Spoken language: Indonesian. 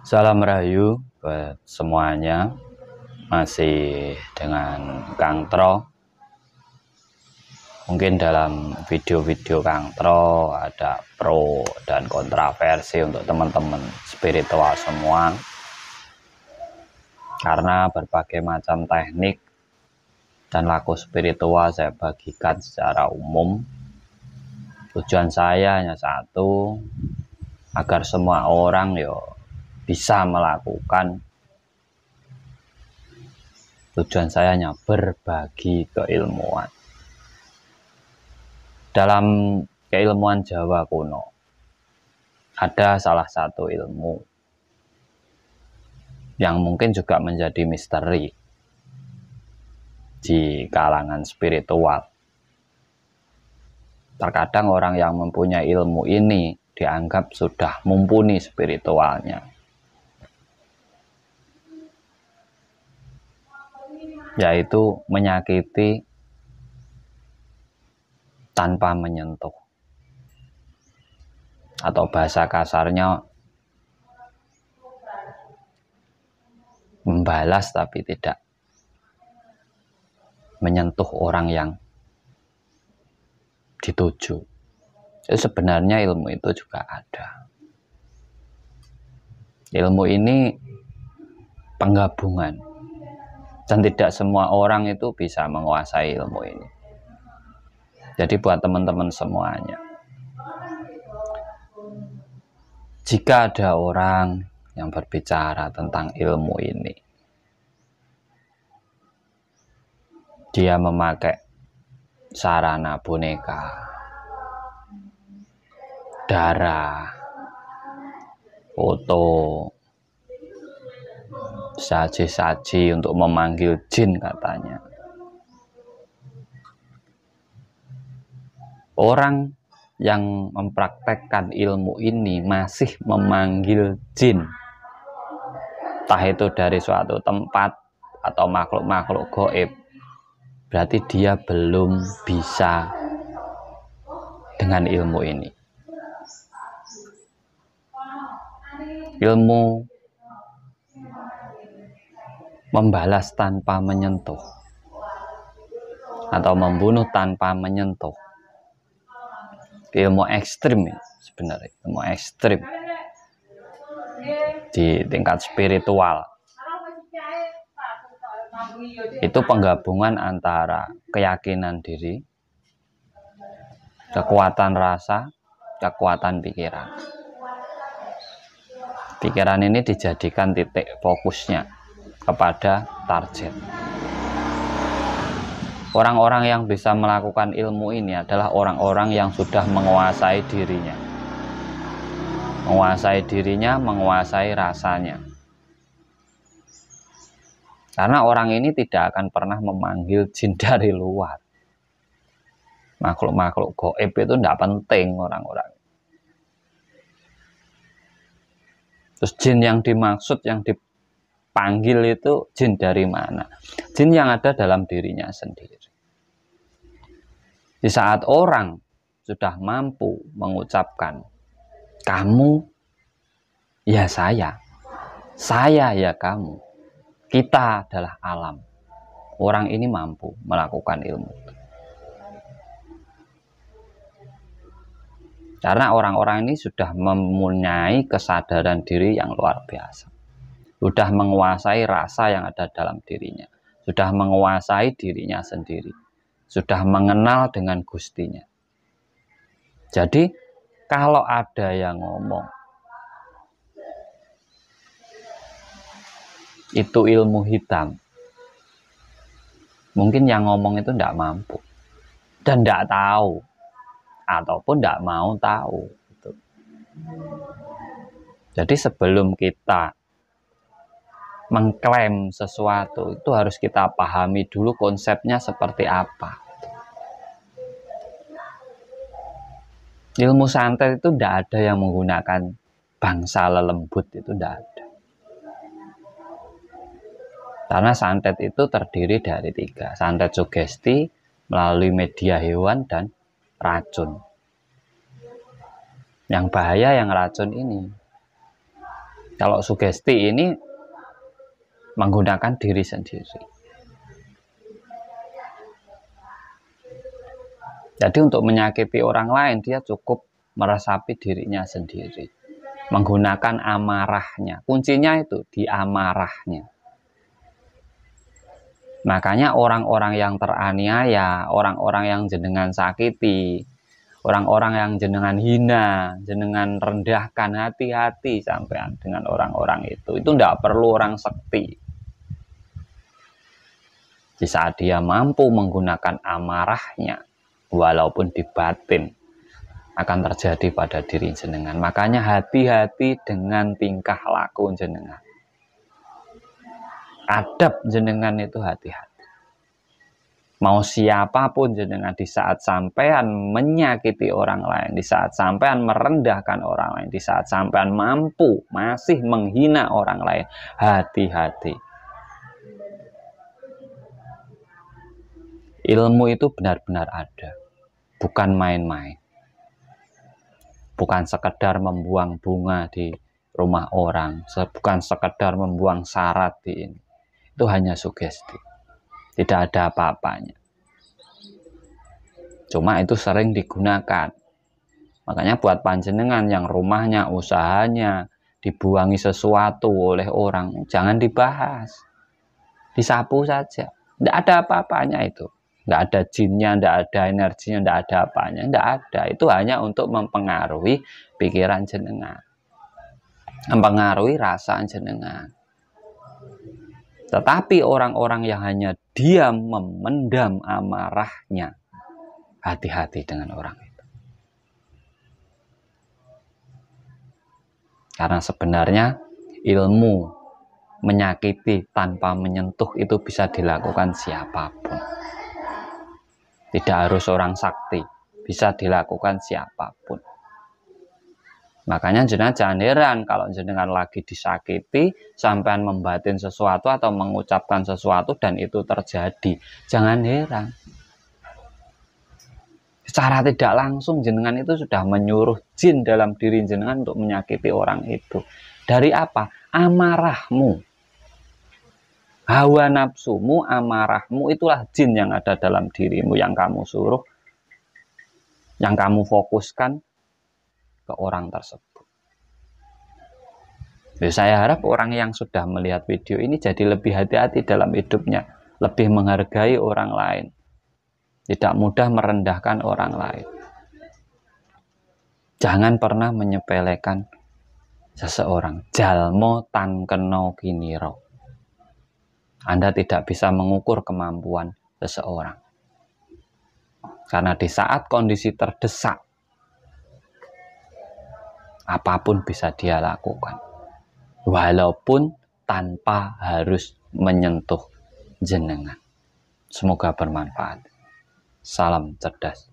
Salam Rahayu buat semuanya. Masih dengan Kang Tro. Mungkin dalam video-video Kang Tro ada pro dan kontra versi untuk teman-teman spiritual semua. Karena berbagai macam teknik dan laku spiritual saya bagikan secara umum. Tujuan saya hanya satu, agar semua orang bisa melakukan. Tujuan saya hanya berbagi keilmuan. Dalam keilmuan Jawa kuno, ada salah satu ilmu yang mungkin juga menjadi misteri di kalangan spiritual. Terkadang orang yang mempunyai ilmu ini dianggap sudah mumpuni spiritualnya, yaitu menyakiti tanpa menyentuh, atau bahasa kasarnya membalas tapi tidak menyentuh orang yang dituju. Jadi sebenarnya ilmu itu juga ada. Ilmu ini penggabungan, dan tidak semua orang itu bisa menguasai ilmu ini. Jadi buat teman-teman semuanya, jika ada orang yang berbicara tentang ilmu ini, dia memakai sarana boneka, darah, foto, saji-saji untuk memanggil jin katanya. Orang yang mempraktekkan ilmu ini masih memanggil jin, entah itu dari suatu tempat atau makhluk-makhluk gaib, berarti dia belum bisa dengan ilmu ini. Ilmu membalas tanpa menyentuh atau membunuh tanpa menyentuh, ilmu ekstrim sebenarnya, ilmu ekstrim di tingkat spiritual. Itu penggabungan antara keyakinan diri, kekuatan rasa, kekuatan pikiran. Pikiran ini dijadikan titik fokusnya kepada target. Orang-orang yang bisa melakukan ilmu ini adalah orang-orang yang sudah menguasai dirinya. Menguasai dirinya, menguasai rasanya. Karena orang ini tidak akan pernah memanggil jin dari luar. Makhluk-makhluk gaib itu tidak penting orang-orang. Terus jin yang dimaksud, yang dipanggil itu jin dari mana? Jin yang ada dalam dirinya sendiri. Di saat orang sudah mampu mengucapkan, kamu ya saya ya kamu, kita adalah alam. Orang ini mampu melakukan ilmu. Karena orang-orang ini sudah mempunyai kesadaran diri yang luar biasa. Sudah menguasai rasa yang ada dalam dirinya. Sudah menguasai dirinya sendiri. Sudah mengenal dengan gustinya. Jadi kalau ada yang ngomong itu ilmu hitam, mungkin yang ngomong itu tidak mampu dan tidak tahu, ataupun tidak mau tahu. Jadi sebelum kita mengklaim sesuatu, itu harus kita pahami dulu konsepnya seperti apa. Ilmu santet itu tidak ada yang menggunakan bangsa lelembut, itu tidak ada. Karena santet itu terdiri dari 3. Santet sugesti melalui media hewan dan racun. Yang bahaya yang racun ini. Kalau sugesti ini menggunakan diri sendiri. Jadi untuk menyakiti orang lain, dia cukup meresapi dirinya sendiri. Menggunakan amarahnya. Kuncinya itu di amarahnya. Makanya orang-orang yang teraniaya, orang-orang yang jenengan sakiti, orang-orang yang jenengan hina, jenengan rendahkan, hati-hati sampean dengan orang-orang itu. Itu tidak perlu orang sekti. Di saat dia mampu menggunakan amarahnya, walaupun di batin, akan terjadi pada diri jenengan. Makanya hati-hati dengan tingkah laku jenengan. Adab jenengan itu hati-hati. Mau siapapun jenengan, di saat sampean menyakiti orang lain, di saat sampean merendahkan orang lain, di saat sampean mampu masih menghina orang lain, hati-hati. Ilmu itu benar-benar ada, bukan main-main. Bukan sekedar membuang bunga di rumah orang, bukan sekedar membuang syarat di ini. Itu hanya sugesti. Tidak ada apa-apanya. Cuma itu sering digunakan. Makanya buat panjenengan yang rumahnya, usahanya dibuangi sesuatu oleh orang, jangan dibahas. Disapu saja. Tidak ada apa-apanya itu. Nggak ada jinnya, nggak ada energinya, nggak ada apanya, nggak ada. Itu hanya untuk mempengaruhi pikiran jenengan, mempengaruhi rasa jenengan. Tetapi orang-orang yang hanya diam memendam amarahnya, hati-hati dengan orang itu. Karena sebenarnya ilmu menyakiti tanpa menyentuh itu bisa dilakukan siapapun. Tidak harus orang sakti, bisa dilakukan siapapun. Makanya jenengan jangan heran kalau jenengan lagi disakiti, sampean membatin sesuatu atau mengucapkan sesuatu dan itu terjadi. Jangan heran. Secara tidak langsung jenengan itu sudah menyuruh jin dalam diri jenengan untuk menyakiti orang itu. Dari apa? Amarahmu. Hawa nafsumu, amarahmu, itulah jin yang ada dalam dirimu, yang kamu suruh, yang kamu fokuskan ke orang tersebut. Jadi saya harap orang yang sudah melihat video ini jadi lebih hati-hati dalam hidupnya, lebih menghargai orang lain, tidak mudah merendahkan orang lain. Jangan pernah menyepelekan seseorang. Jalmo tan keno kiniro. Anda tidak bisa mengukur kemampuan seseorang. Karena di saat kondisi terdesak, apapun bisa dia lakukan. Walaupun tanpa harus menyentuh jenengan. Semoga bermanfaat. Salam cerdas.